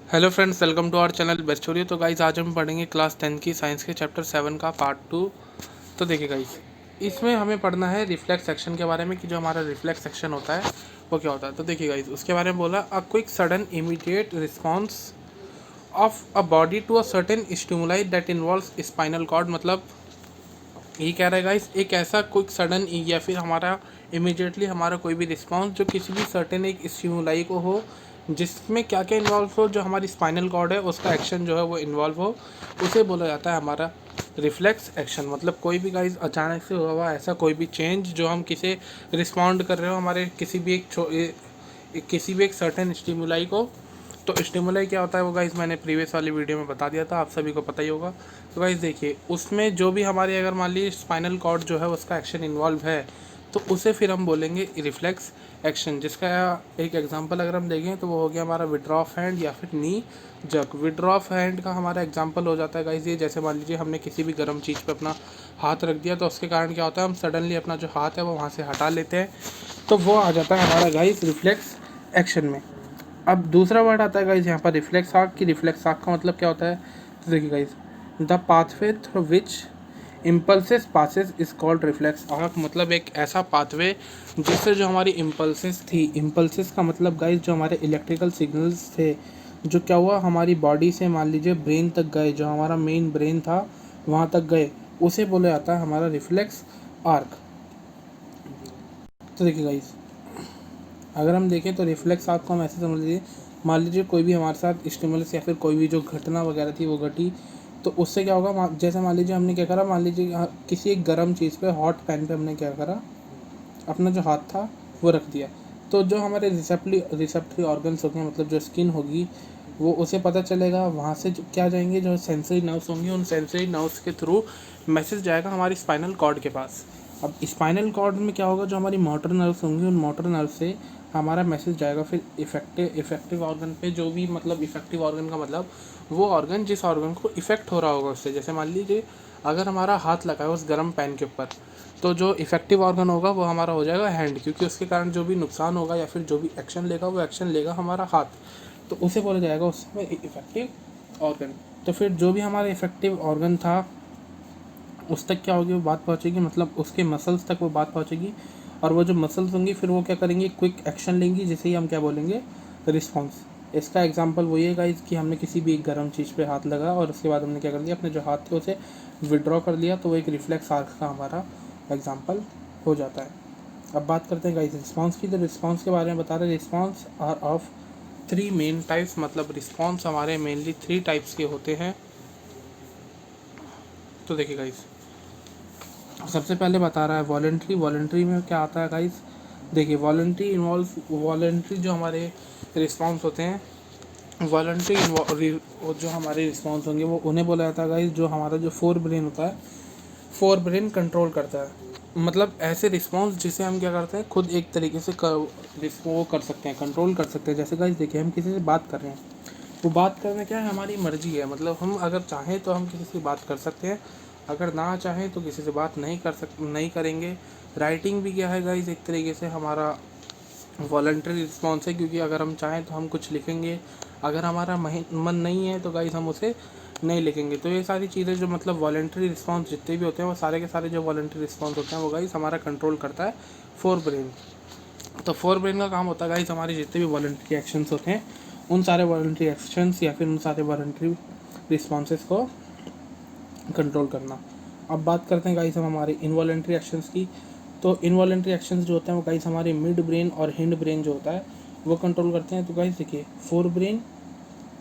Hello friends, welcome to our channel best story. तो guys आज हम पढ़ेंगे क्लास 10 की साइंस के चैप्टर 7 का पार्ट 2। तो देखिए गाइज, इसमें हमें पढ़ना है रिफ्लेक्स एक्शन के बारे में कि जो हमारा रिफ्लेक्स एक्शन होता है वो क्या होता है। तो देखिए गाइज, उसके बारे में बोला a quick sudden immediate response of a body to a certain stimuli that involves spinal cord. मतलब ये कह रहा है गाइस, एक ऐसा क्विक सडन या फिर हमारा इमिडिएटली हमारा कोई भी रिस्पांस जो किसी भी सर्टेन एक स्टिमुलाई को हो, जिसमें क्या क्या इन्वॉल्व हो, जो हमारी स्पाइनल कॉर्ड है उसका एक्शन जो है वो इन्वॉल्व हो, उसे बोला जाता है हमारा रिफ्लेक्स एक्शन। मतलब कोई भी गाइस अचानक से हुआ हुआ ऐसा कोई भी चेंज जो हम किसी रिस्पॉन्ड कर रहे हो हमारे किसी भी एक सर्टेन स्टिमुलाई को। तो स्टिमुलाई क्या होता है वो गाइस मैंने प्रीवियस वाली वीडियो में बता दिया था, आप सभी को पता ही होगा। तो गाइस देखिए, उसमें जो भी हमारे अगर मान लीजिए स्पाइनल कॉर्ड जो है उसका एक्शन इन्वॉल्व है, तो उसे फिर हम बोलेंगे रिफ्लेक्स एक्शन। जिसका एक एग्जांपल अगर हम देखें तो वो हो गया हमारा विड्रॉ ऑफ हैंड या फिर नी जग। विड्रॉ ऑफ हैंड का हमारा एग्जांपल हो जाता है गाइस ये, जैसे मान लीजिए हमने किसी भी गर्म चीज़ पे अपना हाथ रख दिया तो उसके कारण क्या होता है, हम सडनली अपना जो हाथ है वो वहाँ से हटा लेते हैं, तो वो आ जाता है हमारा गाइस रिफ्लेक्स एक्शन में। अब दूसरा वर्ड आता है गाइज यहाँ पर रिफ्लेक्स आर्क की। रिफ्लेक्स आर्क का मतलब क्या होता है, तो देखिए guys, the pathway through which impulses passes is called reflex arc. मतलब एक ऐसा पाथवे जिससे जो हमारी इम्पल्सेस थी, इम्पल्सेस का मतलब गाइज जो हमारे इलेक्ट्रिकल सिग्नल्स थे, जो क्या हुआ हमारी बॉडी से मान लीजिए ब्रेन तक गए, जो हमारा मेन ब्रेन था वहाँ तक गए, उसे बोला जाता है हमारा रिफ्लेक्स आर्क। तो देखिए गाइज, अगर हम देखें तो रिफ्लेक्स आपको हम ऐसे समझ लीजिए, मान लीजिए कोई भी हमारे साथ स्टिमुलस या फिर कोई भी जो घटना वगैरह थी वो घटी, तो उससे क्या होगा, जैसे मान लीजिए हमने क्या करा, मान लीजिए किसी एक गर्म चीज़ पे, हॉट पैन पे हमने क्या करा, अपना जो हाथ था वो रख दिया, तो जो हमारे रिसेप्टरी ऑर्गन्स होंगे, मतलब जो स्किन होगी, वो उसे पता चलेगा, वहाँ से जो क्या जाएंगे, जो सेंसरी नर्व्स होंगे, उन सेंसरी नर्व्स के थ्रू मैसेज जाएगा हमारी स्पाइनल कॉर्ड के पास। अब स्पाइनल कॉर्ड में क्या होगा, जो हमारी मोटर नर्व्स होंगी, उन मोटर नर्व से हमारा मैसेज जाएगा फिर इफेक्टिव ऑर्गन पे। जो भी मतलब इफेक्टिव ऑर्गन का मतलब वो ऑर्गन जिस ऑर्गन को इफेक्ट हो रहा होगा उससे। जैसे मान लीजिए अगर हमारा हाथ लगा है उस गर्म पैन के ऊपर, तो जो इफेक्टिव ऑर्गन होगा वो हमारा हो जाएगा हैंड, क्योंकि उसके कारण जो भी नुकसान होगा या फिर जो भी एक्शन लेगा वो एक्शन लेगा हमारा हाथ, तो उसे बोला जाएगा उस समय इफेक्टिव ऑर्गन। तो फिर जो भी हमारा इफेक्टिव ऑर्गन था उस तक क्या होगी, वो बात पहुँचेगी, मतलब उसके मसल्स तक वो बात पहुँचेगी, और वो जो मसल्स होंगी फिर वो क्या करेंगे, क्विक एक्शन लेंगी, जिसे ही हम क्या बोलेंगे, रिस्पॉन्स। इसका एग्जांपल वही है गाइस कि हमने किसी भी एक गर्म चीज़ पे हाथ लगा और उसके बाद हमने क्या कर दिया, अपने जो हाथ थे उसे विड्रॉ कर लिया, तो वो एक रिफ्लेक्स आर्क का हमारा एग्जाम्पल हो जाता है। अब बात करते हैं गाइस रिस्पॉन्स की। तो रिस्पॉन्स के बारे में बता रहे, response are of three main types. मतलब रिस्पॉन्स हमारे मेनली थ्री टाइप्स के होते हैं। तो देखिए गाइस, सबसे पहले बता रहा है वॉलेंट्री। वॉलेंट्री में क्या आता है गाइस, देखिए वॉलेंट्री जो हमारे रिस्पॉन्स होते हैं, वॉलेंट्री जो हमारे रिस्पॉन्स होंगे वो उन्हें बोला जाता है गाइस जो हमारा जो फोर ब्रेन होता है, फोर ब्रेन कंट्रोल करता है। मतलब ऐसे रिस्पॉन्स जिसे हम क्या करते हैं, खुद एक तरीके से वो कर सकते हैं, कंट्रोल कर सकते हैं। जैसे गाइस देखिए, हम किसी से बात कर रहे हैं, वो बात करना क्या है, हमारी मर्जी है। मतलब हम अगर चाहें तो हम किसी से बात कर सकते हैं, अगर ना चाहें तो किसी से बात नहीं करेंगे। राइटिंग भी क्या है गाइस, एक तरीके से हमारा वॉलंटरी रिस्पॉन्स है, क्योंकि अगर हम चाहें तो हम कुछ लिखेंगे, अगर हमारा मन नहीं है तो गाइस हम उसे नहीं लिखेंगे। तो ये सारी चीज़ें जो मतलब वॉलंटरी रिस्पॉन्स जितने भी होते हैं, वो सारे के सारे जो वॉलंटरी रिस्पॉन्स होते हैं वो गाइस हमारा कंट्रोल करता है फोर ब्रेन। तो फोर ब्रेन का काम होता है गाइस हमारे जितने भी वॉलंटरी एक्शंस होते हैं, उन सारे वॉलंटरी एक्शंस या फिर उन सारे वॉलंटरी रिस्पॉन्सेस को कंट्रोल करना। अब बात करते हैं गाइस हम हमारे इनवॉलंटरी एक्शंस की। तो इनवॉलंटरी एक्शंस जो होते हैं वो गाइस हमारे मिड ब्रेन और हिंड ब्रेन जो होता है वो कंट्रोल करते हैं। तो गाइस देखिए, फोर ब्रेन,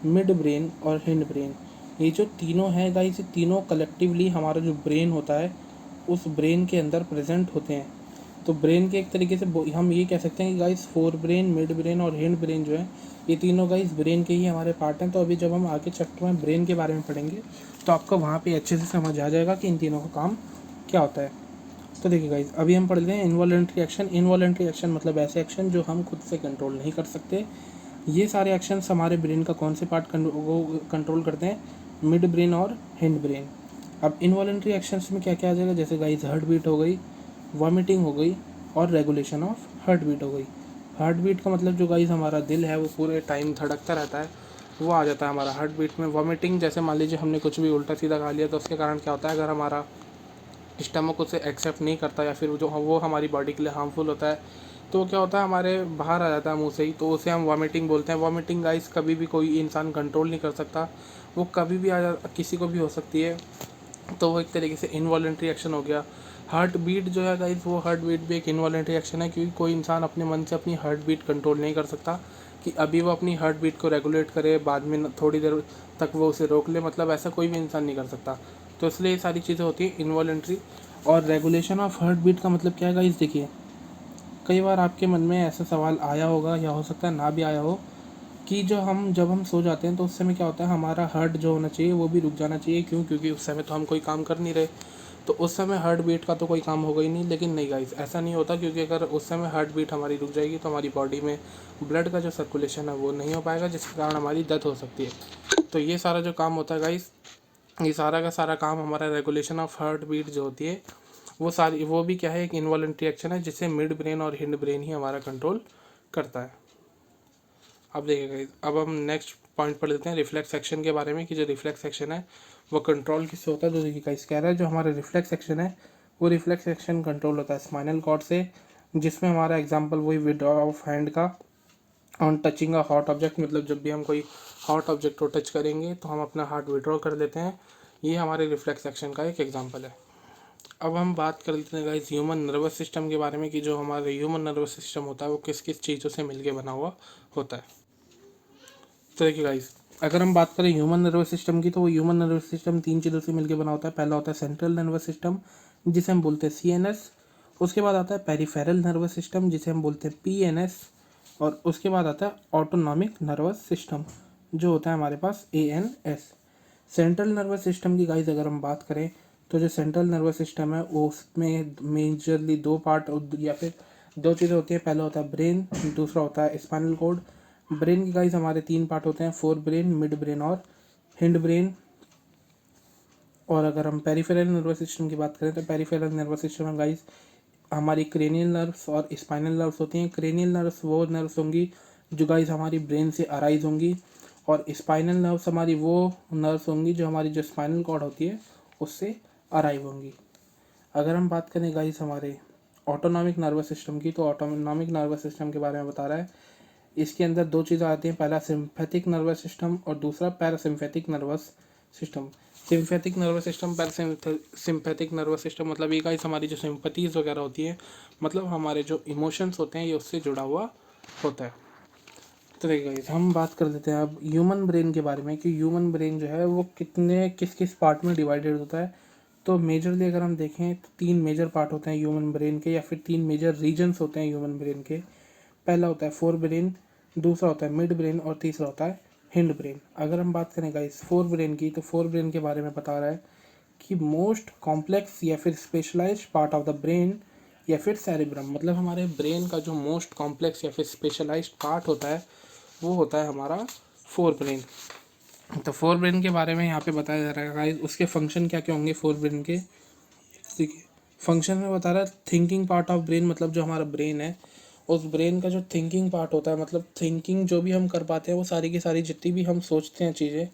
मिड ब्रेन और हिंड ब्रेन, ये जो तीनों हैं गाइस, ये तीनों कलेक्टिवली हमारा जो ब्रेन होता है उस ब्रेन के अंदर प्रेजेंट होते हैं। तो ब्रेन के एक तरीके से हम ये कह सकते हैं कि guys fore brain, mid brain और हिंड ब्रेन जो है, ये तीनों गाइस ब्रेन के ही हमारे पार्ट हैं। तो अभी जब हम आगे चैप्टर में ब्रेन के बारे में पढ़ेंगे तो आपको वहाँ पे अच्छे से समझ आ जाएगा कि इन तीनों का काम क्या होता है। तो देखिए गाइस, अभी हम पढ़ रहे हैं इनवॉलेंट्री एक्शन। इनवॉलेंट्री एक्शन मतलब ऐसे एक्शन जो हम खुद से कंट्रोल नहीं कर सकते। ये सारे एक्शंस हमारे ब्रेन का कौन से पार्ट कंट्रोल करते हैं, मिड ब्रेन और हिंड ब्रेन। अब इनवॉलेंट्री एक्शंस में क्या क्या आ जाएगा, जैसे गाइस हार्ट बीट हो गई, वॉमिटिंग हो गई और रेगुलेशन ऑफ हार्ट बीट हो गई। हार्ट बीट का मतलब जो गाइस हमारा दिल है वो पूरे टाइम धड़कता रहता है, वो आ जाता है हमारा हार्ट बीट में। वॉमिटिंग, जैसे मान लीजिए हमने कुछ भी उल्टा सीधा खा लिया तो उसके कारण क्या होता है, अगर हमारा स्टमक उसे एक्सेप्ट नहीं करता या फिर जो वो हमारी बॉडी के लिए हार्मफुल होता है, तो क्या होता है हमारे बाहर आ जाता है मुंह से ही, तो उसे हम वॉमिटिंग बोलते हैं। वॉमिटिंग गाइस कभी भी कोई इंसान कंट्रोल नहीं कर सकता, वो कभी भी आ जा, किसी को भी हो सकती है। तो वो एक तरीके से इनवॉलेंट्री एक्शन हो गया। हार्ट बीट जो है गाइस, वो हार्ट बीट भी एक इनवॉलेंट्री एक्शन है, क्योंकि कोई इंसान अपने मन से अपनी हार्ट बीट कंट्रोल नहीं कर सकता कि अभी वो अपनी हार्ट बीट को रेगुलेट करे, बाद में थोड़ी देर तक वो उसे रोक ले, मतलब ऐसा कोई भी इंसान नहीं कर सकता। तो इसलिए ये सारी चीज़ें होती हैं इनवॉलेंट्री। और रेगुलेशन ऑफ हार्ट बीट का मतलब क्या है गाइस, देखिए कई बार आपके मन में ऐसा सवाल आया होगा या हो सकता है ना भी आया हो कि जब हम सो जाते हैं तो उस समय क्या होता है, हमारा हार्ट जो होना चाहिए वो भी रुक जाना चाहिए। क्यों? क्योंकि उस समय तो हम कोई काम कर नहीं रहे, तो उस समय हार्ट बीट का तो कोई काम होगा ही नहीं। लेकिन नहीं गाइस, ऐसा नहीं होता, क्योंकि अगर उस समय हार्ट बीट हमारी रुक जाएगी तो हमारी बॉडी में ब्लड का जो सर्कुलेशन है वो नहीं हो पाएगा, जिसके कारण हमारी डेथ हो सकती है। तो ये सारा जो काम होता है गाइस, ये सारा का सारा काम हमारा रेगुलेशन ऑफ हार्ट बीट जो होती है वो भी क्या है, एक इनवॉलेंट्री एक्शन है, जिसे मिड ब्रेन और हिंड ब्रेन ही हमारा कंट्रोल करता है। अब देखिए, अब हम नेक्स्ट पॉइंट पर लेते हैं रिफ्लेक्स एक्शन के बारे में, कि जो रिफ्लेक्स एक्शन है वो कंट्रोल किससे होता है। तो देखिए गाइस, कह रहा है जो हमारा रिफ्लेक्स एक्शन है वो रिफ्लेक्स एक्शन कंट्रोल होता है स्पाइनल कॉर्ड से, जिसमें हमारा एग्जांपल वही विड्रॉ ऑफ हैंड का on touching a hot object, मतलब जब भी हम कोई हॉट ऑब्जेक्ट को टच करेंगे तो हम अपना हार्ट विड्रॉ कर लेते हैं। ये हमारे रिफ्लेक्स एक्शन का एक एग्जांपल है। अब हम बात कर लेते हैं गाइस ह्यूमन नर्वस सिस्टम के बारे में, कि जो हमारा ह्यूमन नर्वस सिस्टम होता है वो किस किस चीज़ों से मिलके बना हुआ होता है। तो देखिए गाइस, अगर हम बात करें ह्यूमन नर्वस सिस्टम की, तो वो ह्यूमन नर्वस सिस्टम 3 चीज़ों से मिलकर बना होता है। पहला होता है सेंट्रल नर्वस सिस्टम, जिसे हम बोलते हैं CNS। उसके बाद आता है पेरिफेरल नर्वस सिस्टम, जिसे हम बोलते हैं PNS। और उसके बाद आता है ऑटोनॉमिक नर्वस सिस्टम, जो होता है हमारे पास ANS। सेंट्रल नर्वस सिस्टम की गाइस अगर हम बात करें, तो जो सेंट्रल नर्वस सिस्टम है वो उसमें मेजरली 2 पार्ट या फिर 2 चीज़ें होती हैं। पहला होता है ब्रेन, दूसरा होता है स्पाइनल कॉर्ड। ब्रेन की गाइस हमारे 3 पार्ट होते हैं, फोर ब्रेन, मिड ब्रेन और हिंड ब्रेन। और अगर हम पेरिफेरल नर्वस सिस्टम की बात करें, तो पेरिफेरल नर्वस सिस्टम में गाइस हमारी क्रेनियल नर्व्स और स्पाइनल नर्व्स होती हैं। क्रेनियल नर्व्स वो नर्व्स होंगी जो गाइस हमारी ब्रेन से अराइज होंगी, और स्पाइनल नर्व्स हमारी वो नर्व्स होंगी जो हमारी जो स्पाइनल कॉर्ड होती है उससे अराइव होंगी। अगर हम बात करें गाइस हमारे ऑटोनॉमिक नर्वस सिस्टम की, तो ऑटोनॉमिक नर्वस सिस्टम के बारे में बता रहा है। इसके अंदर 2 चीज़ें आती हैं, पहला सिम्पैथिक नर्वस सिस्टम और दूसरा parasympathetic nervous system. Sympathetic nervous system, parasympathetic nervous system, मतलब ये गाइस हमारी जो सिंपैथीज़ वगैरह होती हैं, मतलब हमारे जो इमोशंस होते हैं ये उससे जुड़ा हुआ होता है। तो देखिए गाइस, हम बात कर लेते हैं अब ह्यूमन ब्रेन के बारे में, कि ह्यूमन ब्रेन जो है वो किस किस पार्ट में डिवाइडेड होता है। तो मेजरली अगर हम देखें तो 3 मेजर पार्ट होते हैं ह्यूमन ब्रेन के, या फिर 3 मेजर रीजन्स होते हैं ह्यूमन ब्रेन के। पहला होता है फोर ब्रेन, दूसरा होता है मिड ब्रेन और तीसरा होता है हिंड ब्रेन। अगर हम बात करें गाइस फोर ब्रेन की, तो फोर ब्रेन के बारे में बता रहा है कि मोस्ट कॉम्प्लेक्स या फिर specialised part of the brain या फिर सेरिब्रम, मतलब हमारे ब्रेन का जो मोस्ट कॉम्प्लेक्स या फिर स्पेशलाइज्ड पार्ट होता है वो होता है हमारा फोर ब्रेन। तो फोर ब्रेन के बारे में यहाँ पे बताया जा रहा है गाइस, उसके फंक्शन क्या क्या होंगे फोर ब्रेन के। ठीक है, फंक्शन में बता रहा है थिंकिंग पार्ट ऑफ ब्रेन, मतलब जो हमारा ब्रेन है उस ब्रेन का जो थिंकिंग पार्ट होता है, मतलब थिंकिंग जो भी हम कर पाते हैं वो सारी की सारी जितनी भी हम सोचते हैं चीज़ें,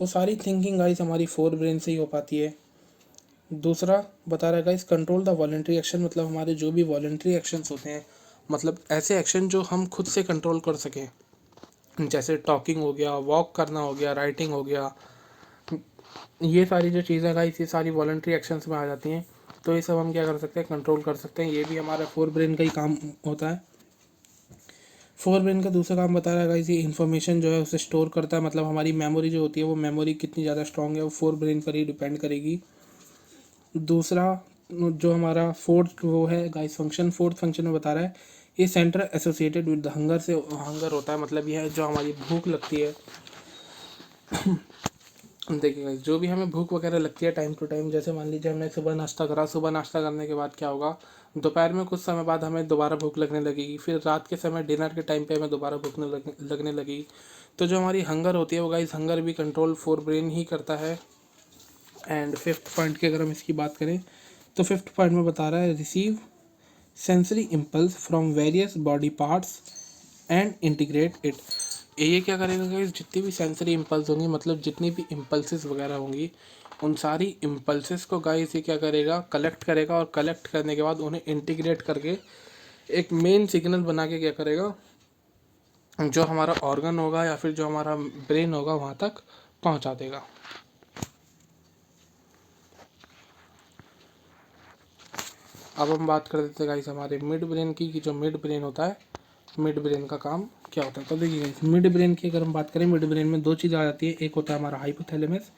वो सारी थिंकिंग गाइस हमारी फोर ब्रेन से ही हो पाती है। दूसरा बता रहा है guys control the voluntary action, मतलब हमारे जो भी वॉलेंट्री एक्शंस होते हैं, मतलब ऐसे एक्शन जो हम खुद से कंट्रोल कर सकें, जैसे टॉकिंग हो गया, वॉक करना हो गया, राइटिंग हो गया, ये सारी जो चीज़ें गाइस ये सारी वॉलेंट्री एक्शंस में आ जाती हैं। तो ये सब हम क्या कर सकते हैं, कंट्रोल कर सकते हैं। ये भी हमारा फोर ब्रेन का ही काम होता है। फोर ब्रेन का दूसरा काम बता रहा है गाइस, ये इन्फॉर्मेशन जो है उसे स्टोर करता है, मतलब हमारी मेमोरी जो होती है वो मेमोरी कितनी ज़्यादा स्ट्रांग है वो फोर ब्रेन पर ही डिपेंड करेगी। दूसरा जो हमारा फोर्थ वो है गाइस फंक्शन, फोर्थ फंक्शन में बता रहा है ये centre associated with the hunger से हंगर होता है, मतलब यह जो हमारी भूख लगती है। देखिए गाइस, जो भी हमें भूख वगैरह लगती है टाइम टू टाइम, जैसे मान लीजिए हमने सुबह नाश्ता करा, सुबह नाश्ता करने के बाद क्या होगा, दोपहर में कुछ समय बाद हमें दोबारा भूख लगने लगेगी, फिर रात के समय डिनर के टाइम पे हमें दोबारा भूख लगने लगेगी। तो जो हमारी हंगर होती है वो गाइस हंगर भी कंट्रोल फोर ब्रेन ही करता है। एंड फिफ्थ पॉइंट की अगर हम इसकी बात करें, तो फिफ्थ पॉइंट में बता रहा है receive sensory impulse from various body parts and integrate it, ये क्या करेगा गाइस, जितनी भी सेंसरी इम्पल्स होंगी, मतलब जितनी भी इम्पल्सेस वगैरह होंगी, उन सारी इम्पल्सेस को गाइस ये क्या करेगा, कलेक्ट करेगा, और कलेक्ट करने के बाद उन्हें इंटीग्रेट करके एक मेन सिग्नल बना के क्या करेगा, जो हमारा ऑर्गन होगा या फिर जो हमारा ब्रेन होगा वहाँ तक पहुँचा देगा। अब हम बात कर देते हैं गाइस हमारे मिड ब्रेन की, कि जो मिड ब्रेन होता है, मिड ब्रेन का काम क्या होता है। तो देखिए गाइस, मिड ब्रेन की अगर हम बात करें, मिड ब्रेन में दो चीज़ आ जाती है। एक होता है हमारा हाइपोथैलेमस,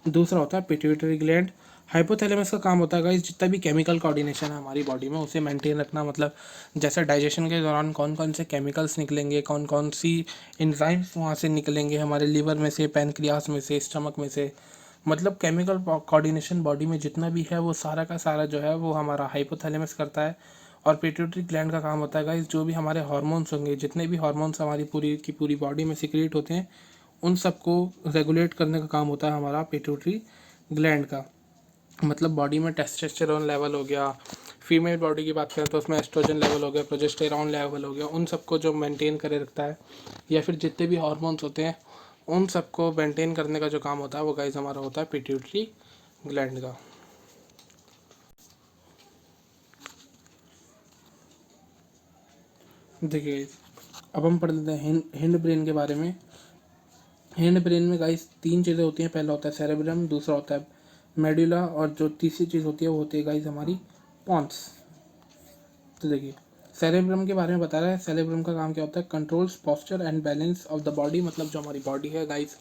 दूसरा होता है पिट्यूटरी ग्लैंड। हाइपोथैलेमस का काम होता है गाइस, जितना भी केमिकल कोऑर्डिनेशन है हमारी बॉडी में उसे मेंटेन रखना, मतलब जैसे डाइजेशन के दौरान कौन कौन से केमिकल्स निकलेंगे, कौन कौन सी एंजाइम्स वहाँ से निकलेंगे, हमारे लीवर में से, पैनक्रियास में से, स्टमक में से, मतलब केमिकल कोऑर्डिनेशन बॉडी में जितना भी है वो सारा का सारा जो है वो हमारा हाइपोथैलेमस करता है। और पिट्यूटरी ग्लैंड का काम होता है गाइस, जो भी हमारे हार्मोन्स होंगे, जितने भी हार्मोन्स हमारी पूरी की पूरी बॉडी में सिक्रीट होते हैं, उन सबको रेगुलेट करने का काम होता है हमारा पिट्यूटरी ग्लैंड का। मतलब बॉडी में टेस्टोस्टेरोन लेवल हो गया, फीमेल बॉडी की बात करें तो उसमें एस्ट्रोजन लेवल हो गया, प्रोजेस्टेरॉन लेवल हो गया, उन सबको जो मेंटेन करे रखता है, या फिर जितने भी हार्मोन्स होते हैं उन सबको मेंटेन करने का जो काम होता है वो गाइस हमारा होता है पिट्यूटरी ग्लैंड का। देखिए गाइस, अब हम पढ़ लेते हैं हिंड ब्रेन के बारे में। हिंड ब्रेन में गाइस तीन चीज़ें होती हैं। पहला होता है सेरेब्रम, दूसरा होता है मेडुला, और जो तीसरी चीज़ होती है वो होती है गाइस हमारी पॉन्स। तो देखिए, सेरेब्रम के बारे में बता रहा है। सेरेब्रम का काम क्या होता है, controls posture and balance of the body. मतलब जो हमारी बॉडी है गाइस,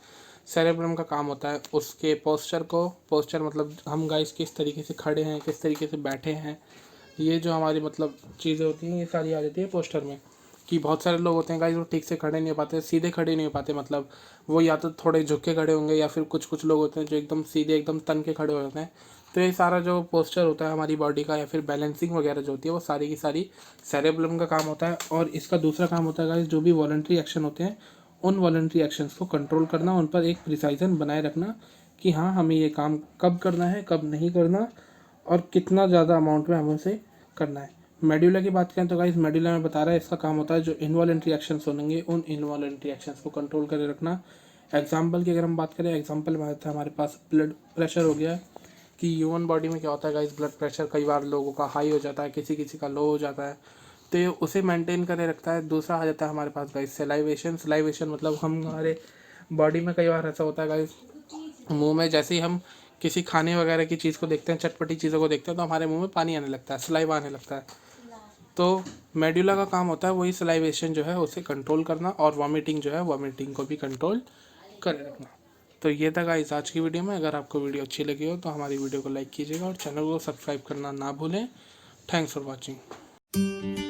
सेरेब्रम का काम होता है उसके पोस्चर को, पोस्चर मतलब हम गाइस किस तरीके से खड़े हैं, किस तरीके से बैठे हैं, ये जो हमारी मतलब चीज़ें होती हैं ये सारी आ जाती है पोस्चर में। कि बहुत सारे लोग होते हैं गाइस वो ठीक से खड़े नहीं हो पाते, सीधे खड़े नहीं हो पाते, मतलब वो या तो थोड़े झुक के खड़े होंगे, या फिर कुछ कुछ लोग होते हैं जो एकदम सीधे एकदम तन के खड़े हो जाते हैं। तो ये सारा जो पोस्चर होता है हमारी बॉडी का, या फिर बैलेंसिंग वगैरह जो होती है वो सारी की सारी सेरेब्रम का काम होता है। और इसका दूसरा काम होता है गाइस, जो भी वॉलंटरी एक्शन होते हैं उन वॉलंटरी एक्शंस को कंट्रोल करना, उन पर एक प्रिसाइजन बनाए रखना कि हाँ हमें ये काम कब करना है, कब नहीं करना, और कितना ज़्यादा अमाउंट में हमें उसे करना है। मेडुला की बात करें तो गाइस, मेडुला में बता रहा है इसका काम होता है जो इनवॉलेंट्री एक्शंस होंगे उन इनवॉलेंट्री एक्शंस को कंट्रोल करे रखना। एग्जाम्पल की अगर हम बात करें, एग्जाम्पल में आता है हमारे पास ब्लड प्रेशर हो गया, कि ह्यूमन बॉडी में क्या होता है गाइस, ब्लड प्रेशर कई बार लोगों का हाई हो जाता है, किसी किसी का लो हो जाता है, तो ये उसे मेंटेन करे रखता है। दूसरा आ जाता है हमारे पास गाइस सेलाइवेशन। सेलाइवेशन मतलब हमारे बॉडी में कई बार ऐसा होता है गाइस, मुंह में जैसे ही हम किसी खाने वगैरह की चीज़ को देखते हैं, चटपटी चीज़ों को देखते हैं, तो हमारे मुंह में पानी आने लगता है, सलाइवा आने लगता है। तो मेडुला का काम होता है वही सलाइवेशन जो है उसे कंट्रोल करना, और वॉमिटिंग जो है वॉमिटिंग को भी कंट्रोल करे रखना। तो ये था गाइस आज की वीडियो में। अगर आपको वीडियो अच्छी लगी हो तो हमारी वीडियो को लाइक कीजिएगा और चैनल को सब्सक्राइब करना ना भूलें। Thanks for watching.